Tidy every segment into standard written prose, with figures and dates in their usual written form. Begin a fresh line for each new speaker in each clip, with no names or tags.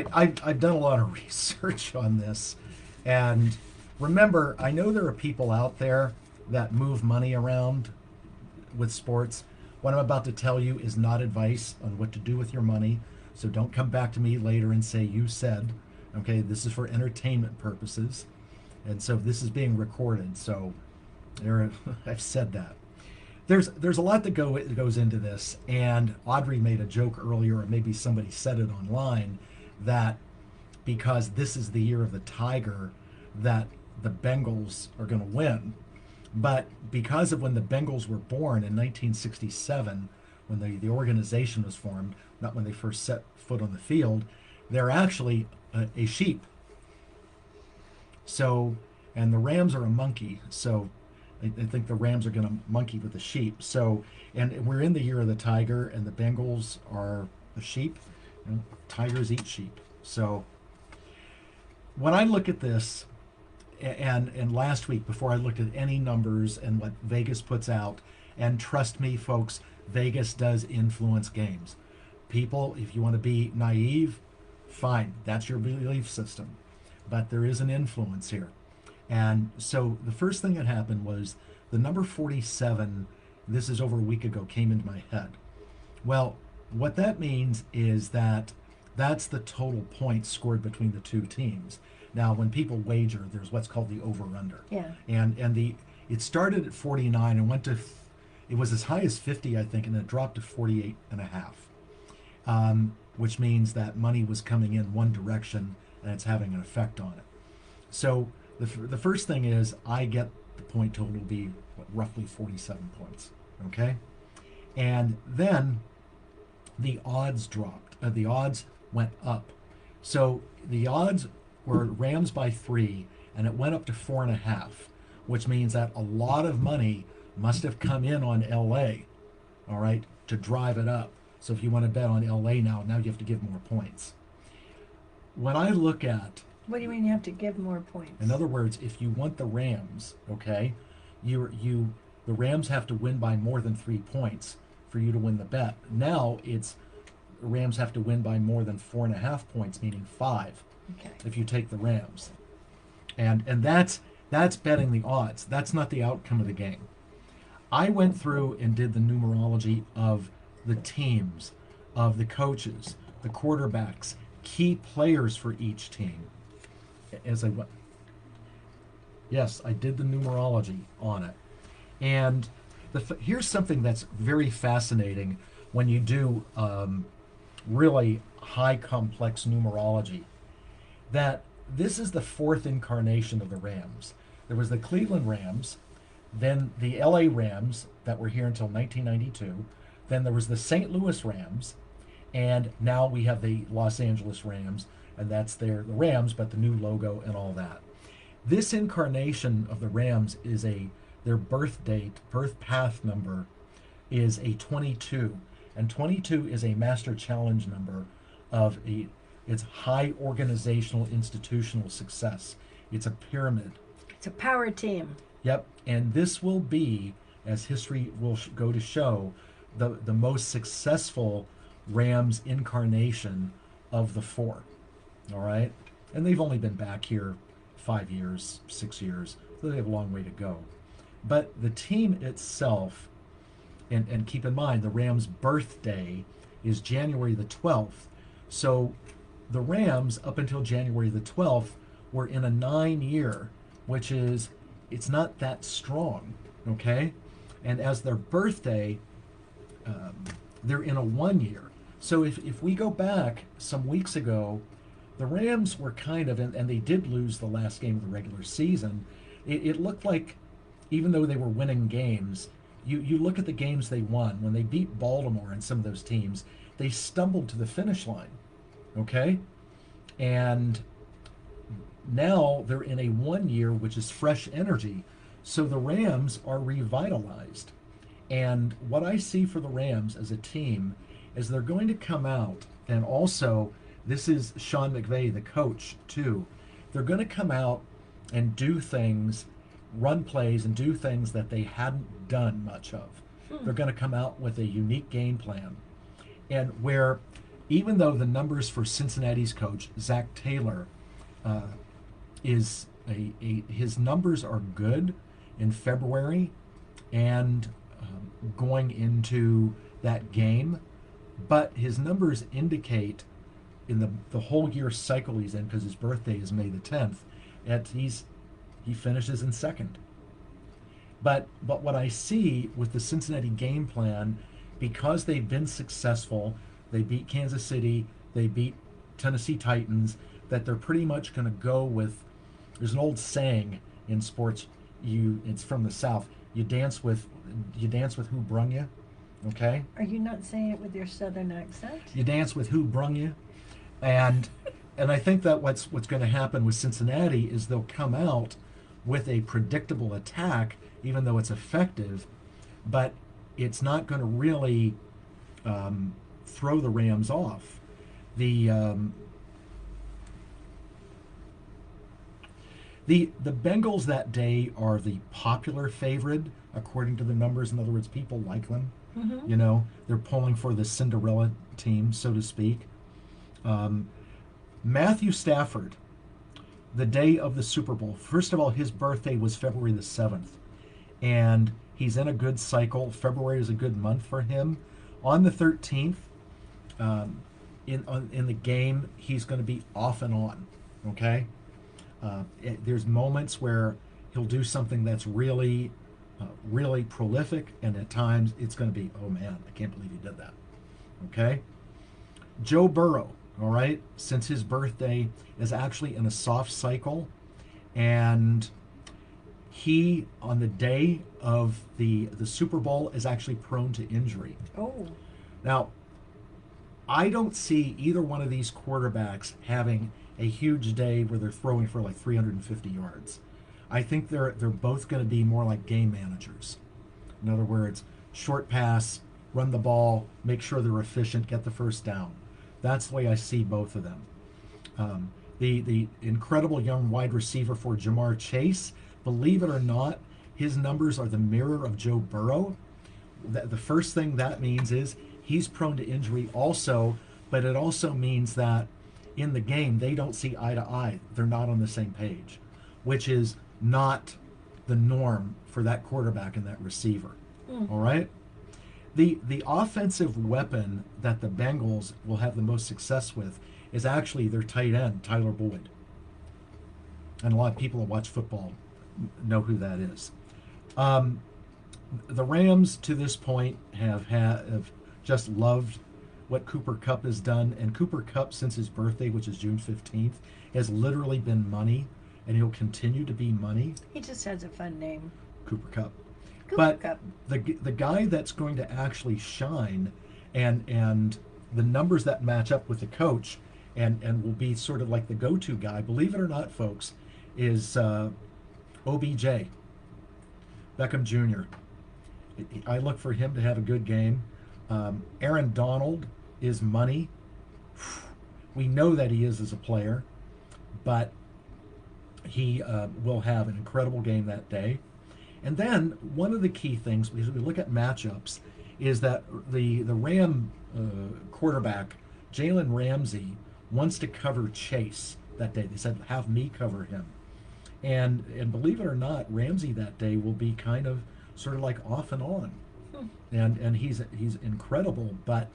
right, I've done a lot of research on this, and remember, I know there are people out there that move money around with sports. What I'm about to tell you is not advice on what to do with your money, so don't come back to me later and say you said. Okay, this is for entertainment purposes, and so this is being recorded. So there, I've said that. There's a lot that goes into this, and Audrey made a joke earlier, or maybe somebody said it online, that because this is the year of the Tiger, that the Bengals are going to win. But because of when the Bengals were born in 1967, when the organization was formed, not when they first set foot on the field, they're actually a sheep. So, and the Rams are a monkey. So I think the Rams are going to monkey with the sheep. So, and we're in the year of the Tiger, and the Bengals are the sheep. You know, tigers eat sheep. So when I look at this, and last week before I looked at any numbers and what Vegas puts out, and trust me, folks, Vegas does influence games. People, if you want to be naive, fine, that's your belief system, but there is an influence here. And so the first thing that happened was the number 47, this is over a week ago, came into my head. Well, what that means is that that's the total points scored between the two teams. Now, when people wager, there's what's called the over-under.
Yeah.
And it started at 49 and went to, it was as high as 50, I think, and it dropped to 48 and a half, which means that money was coming in one direction and it's having an effect on it. So the first thing is I get the point total to be roughly 47 points, okay? And then the odds dropped. The odds went up. So the odds were Rams by 3, and it went up to 4.5, which means that a lot of money must have come in on LA, all right, to drive it up. So if you want to bet on LA now you have to give more points. When I look at,
What do you mean you have to give more points?
in other words, if you want the Rams, okay, the Rams have to win by more than 3 points for you to win the bet. Now it's the Rams have to win by more than 4.5 points, meaning 5.
Okay.
If you take the Rams, and that's betting the odds. That's not the outcome of the game. I went through and did the numerology of the teams, of the coaches, the quarterbacks, key players for each team. As I went, yes, I did the numerology on it, and here's something that's very fascinating when you do really high complex numerology. That this is the 4th incarnation of the Rams. There was the Cleveland Rams, then the LA Rams that were here until 1992, then there was the St. Louis Rams, and now we have the Los Angeles Rams, and that's the Rams, but the new logo and all that. This incarnation of the Rams is their birth date, birth path number is a 22, and 22 is a master challenge number of it's high organizational institutional success. It's a pyramid.
It's a power team.
Yep, and this will be, as history will go to show, the most successful Rams incarnation of the 4. All right, and they've only been back here 5 years, 6 years, so they have a long way to go. But the team itself, and keep in mind the Rams' birthday is January the 12th, so the Rams up until January the 12th were in a 9-year, which is, it's not that strong, okay? And as their birthday, they're in a 1-year. So if we go back some weeks ago, the Rams were kind of, and they did lose the last game of the regular season. It looked like, even though they were winning games, you look at the games they won, when they beat Baltimore and some of those teams, they stumbled to the finish line, okay? And now they're in a 1-year, which is fresh energy. So the Rams are revitalized. And what I see for the Rams as a team is they're going to come out, and also this is Sean McVay, the coach, too. They're going to come out and do things, run plays, and do things that they hadn't done much of. They're going to come out with a unique game plan. And where even though the numbers for Cincinnati's coach Zach Taylor uh, is his numbers are good in February and going into that game, but his numbers indicate in the whole year cycle he's in, because his birthday is May the 10th, and he finishes in second. But what I see with the Cincinnati game plan, because they've been successful, they beat Kansas City, they beat Tennessee Titans, that they're pretty much going to go with. There's an old saying in sports. It's from the South. You dance with who brung you. Okay.
Are you not saying it with your southern accent?
You dance with who brung you, and and I think that what's going to happen with Cincinnati is they'll come out with a predictable attack, even though it's effective, but it's not going to really throw the Rams off. The the Bengals that day are the popular favorite according to the numbers. In other words, people like them.
Mm-hmm.
They're pulling for the Cinderella team, so to speak. Matthew Stafford, the day of the Super Bowl. First of all, his birthday was February the 7th, and he's in a good cycle. February is a good month for him. On the 13th, in the game, he's going to be off and on. Okay, there's moments where he'll do something that's really prolific, and at times it's going to be, oh man, I can't believe he did that. Okay, Joe Burrow. All right, since his birthday is actually in a soft cycle, and he on the day of the Super Bowl is actually prone to injury.
Oh.
Now, I don't see either one of these quarterbacks having a huge day where they're throwing for like 350 yards. I think they're both going to be more like game managers. In other words, short pass, run the ball, make sure they're efficient, get the first down. That's the way I see both of them. The incredible young wide receiver for Jamar Chase, believe it or not, his numbers are the mirror of Joe Burrow. The first thing that means is he's prone to injury also, but it also means that in the game they don't see eye to eye. They're not on the same page, which is not the norm for that quarterback and that receiver. All right? The offensive weapon that the Bengals will have the most success with is actually their tight end, Tyler Boyd. And a lot of people that watch football know who that is. The Rams, to this point, have just loved what Cooper Kupp has done. And Cooper Kupp, since his birthday, which is June 15th, has literally been money, and he'll continue to be money.
He just has a fun name.
Cooper Kupp.
Cooper
But
Kupp.
the guy that's going to actually shine, and the numbers that match up with the coach, and will be sort of like the go-to guy, believe it or not, folks, is OBJ, Beckham Jr. I look for him to have a good game. Aaron Donald is money. We know that he is as a player, but he will have an incredible game that day. And then one of the key things, because we look at matchups, is that the Ram quarterback, Jalen Ramsey, wants to cover Chase that day. They said, have me cover him. And believe it or not, Ramsey that day will be kind of sort of like off and on. And he's incredible, but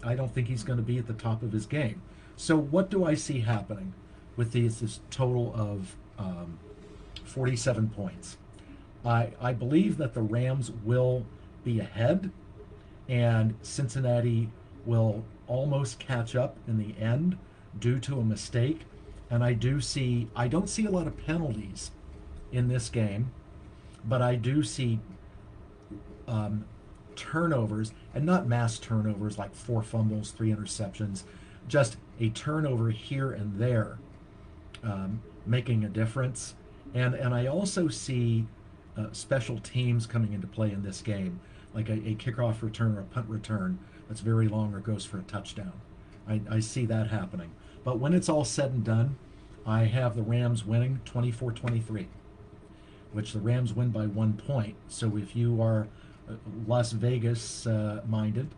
I don't think he's going to be at the top of his game. So what do I see happening with this total of 47 points? I believe that the Rams will be ahead, and Cincinnati will almost catch up in the end due to a mistake. And I don't see a lot of penalties in this game, but I do see turnovers, and not mass turnovers like 4 fumbles, 3 interceptions, just a turnover here and there making a difference. And I also see special teams coming into play in this game, like a kickoff return or a punt return that's very long or goes for a touchdown. I see that happening. But when it's all said and done, I have the Rams winning 24-23, which the Rams win by 1 point. So if you are Las Vegas minded,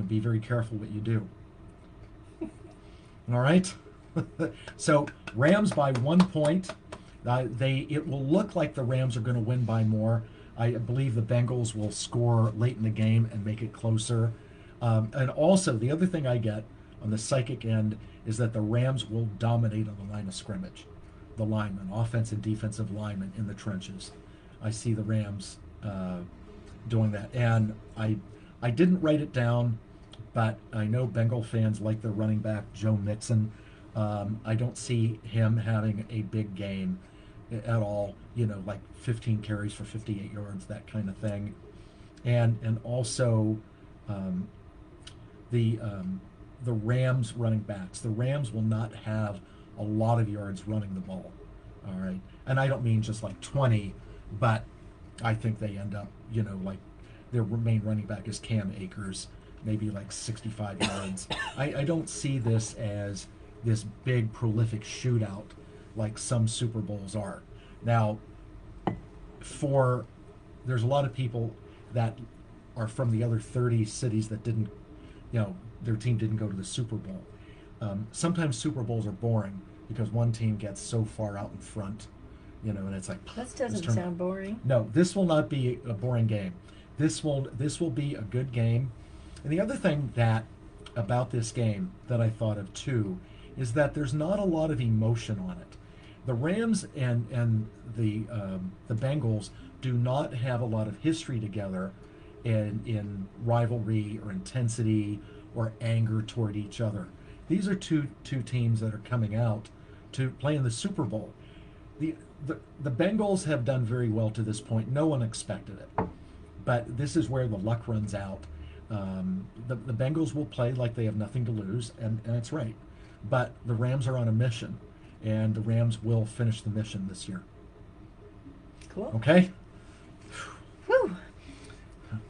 be very careful what you do. All right. So Rams by 1 point. It will look like the Rams are going to win by more. I believe the Bengals will score late in the game and make it closer. And also, the other thing I get on the psychic end is that the Rams will dominate on the line of scrimmage, the linemen, offense and defensive linemen in the trenches. I see the Rams doing that, and I didn't write it down, but I know Bengal fans like their running back Joe Mixon. I don't see him having a big game at all. Like 15 carries for 58 yards, that kind of thing, and also um, the Rams running backs. The Rams will not have a lot of yards running the ball. All right, and I don't mean just like 20, but I think they end up, like their main running back is Cam Akers, maybe like 65 yards. I don't see this as this big prolific shootout like some Super Bowls are. Now, there's a lot of people that are from the other 30 cities that didn't, their team didn't go to the Super Bowl. Sometimes Super Bowls are boring because one team gets so far out in front, and it's like,
This doesn't sound boring.
no, this will not be a boring game. This will be a good game. And the other thing about this game that I thought of too is that there's not a lot of emotion on it. The Rams and the Bengals do not have a lot of history together in rivalry or intensity or anger toward each other. These are two teams that are coming out to play in the Super Bowl. The Bengals have done very well to this point. No one expected it, but this is where the luck runs out. The Bengals will play like they have nothing to lose, and it's right. But the Rams are on a mission, and the Rams will finish the mission this year.
Cool.
Okay?
Whew.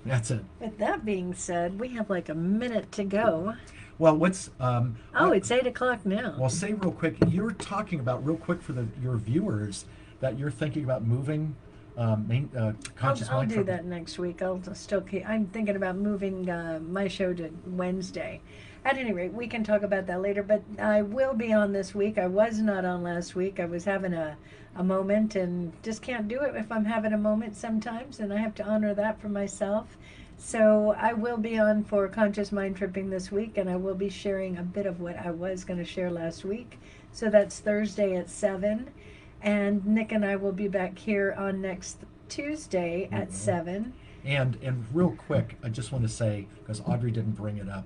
That's it.
With that being said, we have like a minute to go.
Well,
it's 8 o'clock now.
Well, say real quick, you're talking about real quick for your viewers that you're thinking about moving Conscious
I'll
Mind
do
from-
that next week. I'm thinking about moving my show to Wednesday. At any rate, we can talk about that later, but I will be on this week. I was not on last week. I was having a moment and just can't do it if I'm having a moment sometimes, and I have to honor that for myself. So I will be on for Conscious Mind Tripping this week, and I will be sharing a bit of what I was going to share last week. So that's Thursday at 7. And Nick and I will be back here on next Tuesday at 7.
And real quick, I just want to say, because Audrey didn't bring it up,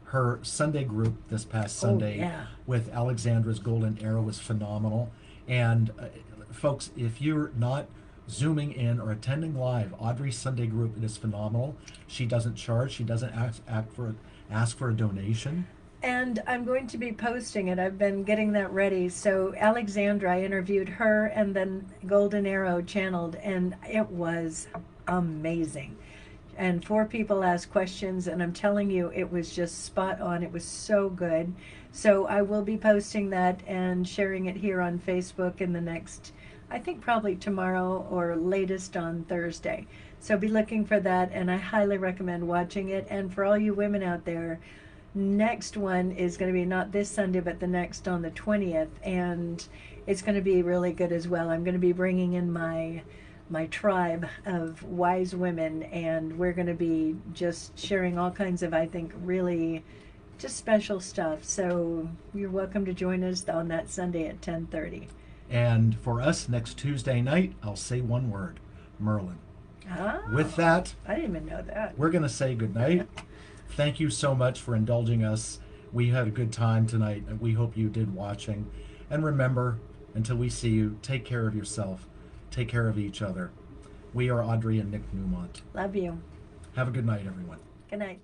her Sunday group this past Sunday
yeah.
with Alexandra's Golden Arrow was phenomenal. And folks, if you're not Zooming in or attending live, Audrey's Sunday group, it is phenomenal. She doesn't charge. She doesn't ask for a donation.
And I'm going to be posting it. I've been getting that ready. So Alexandra, I interviewed her and then Golden Arrow channeled, and it was amazing. And 4 people asked questions, and I'm telling you, it was just spot on. It was so good. So I will be posting that and sharing it here on Facebook in the next, I think probably tomorrow or latest on Thursday. So be looking for that, and I highly recommend watching it. And for all you women out there, next one is going to be not this Sunday, but the next on the 20th, and it's going to be really good as well. I'm going to be bringing in my tribe of wise women, and we're going to be just sharing all kinds of, I think, really just special stuff. So you're welcome to join us on that Sunday at 10:30.
And for us, next Tuesday night, I'll say one word: Merlin.
Ah,
With that,
I didn't even know that.
we're going to say goodnight. Thank you so much for indulging us. We had a good time tonight, and we hope you did watching. And remember, until we see you, take care of yourself. Take care of each other. We are Audrey and Nick Newmont.
Love you.
Have a good night, everyone.
Good night.